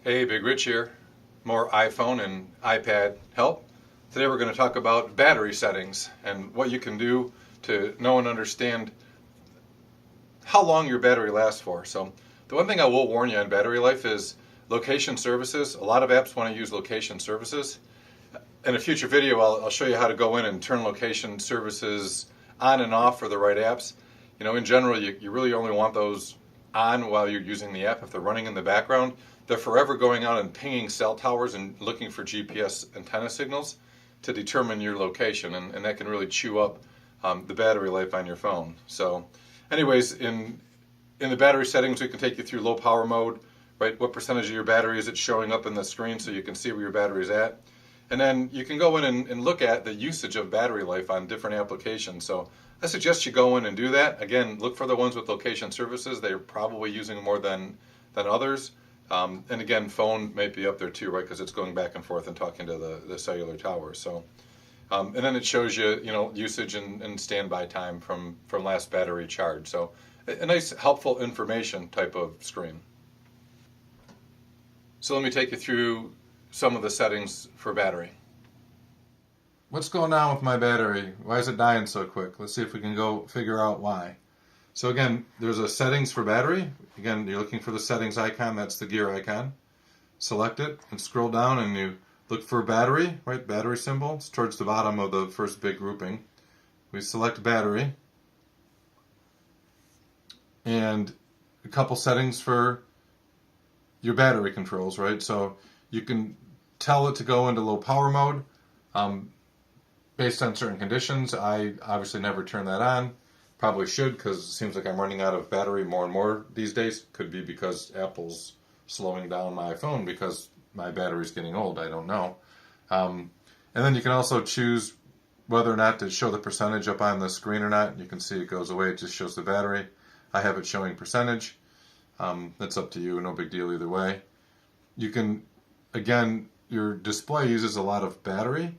Hey, Big Rich here. More iPhone and iPad help. Today we're going to talk about battery settings and what you can do to know and understand how long your battery lasts for. So the one thing I will warn you on battery life is location services. A lot of apps want to use location services. In a future video, I'll show you how to go in and turn location services on and off for the right apps. You know, in general, you really only want those on while you're using the app. If they're running in the background, they're forever going out and pinging cell towers and looking for GPS antenna signals to determine your location, and that can really chew up the battery life on your phone. So anyways, in the battery settings, we can take you through low power mode, right? What percentage of your battery is it showing up in the screen so you can see where your battery is at. And then you can go in and look at the usage of battery life on different applications. So I suggest you go in and do that. Again, look for the ones with location services. They're probably using more than others. And again, phone might be up there too, right? Because it's going back and forth and talking to the cellular tower. So, and then it shows you, usage and standby time from last battery charge. So a nice, helpful information type of screen. So let me take you through some of the settings for battery. What's going on with my battery? Why is it dying so quick? Let's see if we can go figure out why. So again, there's a settings for battery. Again, you're looking for the settings icon, that's the gear icon. Select it and scroll down and you look for battery, right? Battery symbol. It's towards the bottom of the first big grouping. We select battery. And a couple settings for your battery controls, right? So you can tell it to go into low power mode based on certain conditions. I obviously never turn that on. Probably should, because it seems like I'm running out of battery more and more these days. Could be because Apple's slowing down my iPhone because my battery's getting old. I don't know. And then you can also choose whether or not to show the percentage up on the screen or not. You can see it goes away. It just shows the battery. I have it showing percentage. That's up to you. No big deal either way. You can, again, your display uses a lot of battery.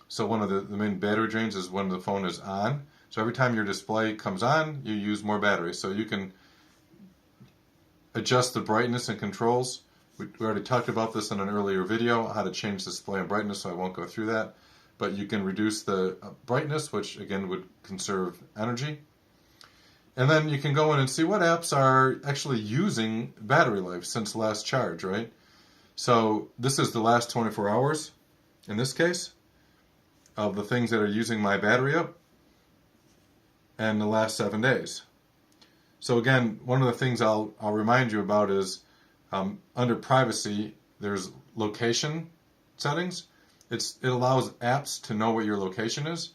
So one of the main battery drains is when the phone is on. So every time your display comes on, you use more battery. So you can adjust the brightness and controls. We already talked about this in an earlier video, how to change display and brightness, so I won't go through that. But you can reduce the brightness, which again would conserve energy. And then you can go in and see what apps are actually using battery life since last charge, right? So this is the last 24 hours, in this case, of the things that are using my battery up, and the last 7 days. So again, one of the things I'll remind you about is under privacy, there's location settings. It allows apps to know what your location is,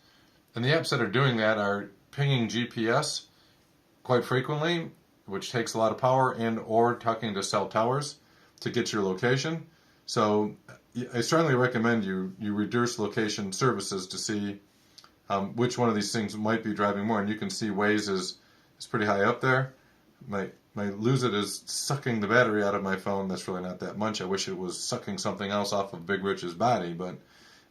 and the apps that are doing that are pinging GPS quite frequently, which takes a lot of power, and or talking to cell towers to get your location. So I strongly recommend you reduce location services to see which one of these things might be driving more. And you can see Waze is pretty high up there. My Lose It is sucking the battery out of my phone. That's really not that much. I wish it was sucking something else off of Big Rich's body. But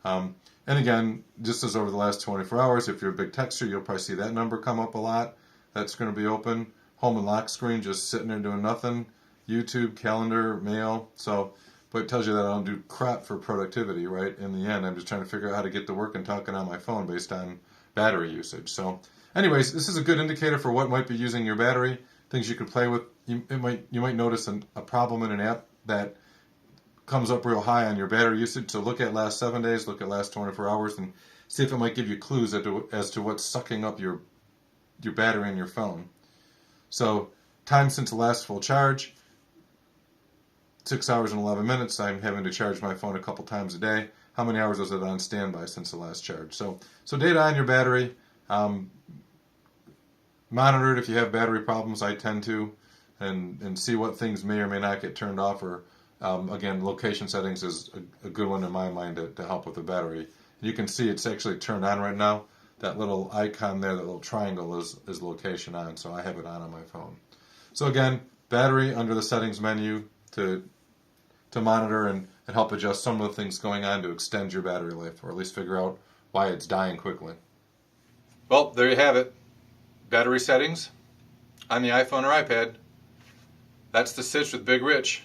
and again, just as over the last 24 hours, if you're a big texter, you'll probably see that number come up a lot. That's going to be open. Home and lock screen just sitting there doing nothing. YouTube, calendar, mail. So, but it tells you that I don't do crap for productivity, right? In the end, I'm just trying to figure out how to get to work and talking on my phone based on battery usage. So, anyways, this is a good indicator for what might be using your battery. Things you could play with. You might notice a problem in an app that comes up real high on your battery usage. So look at last 7 days, look at last 24 hours, and see if it might give you clues as to what's sucking up your battery in your phone. So time since the last full charge, 6 hours and 11 minutes. I'm having to charge my phone a couple times a day. How many hours was it on standby since the last charge? So data on your battery. Monitor it if you have battery problems. I tend to, and see what things may or may not get turned off. Or again, location settings is a good one in my mind to help with the battery. You can see it's actually turned on right now. That little icon there, that little triangle is location on, so I have it on my phone. So again, battery under the settings menu to monitor and help adjust some of the things going on to extend your battery life, or at least figure out why it's dying quickly. Well, there you have it. Battery settings on the iPhone or iPad. That's the sitch with Big Rich.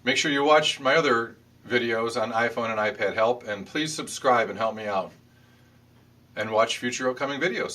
Make sure you watch my other videos on iPhone and iPad help, and please subscribe and help me out. And watch future upcoming videos.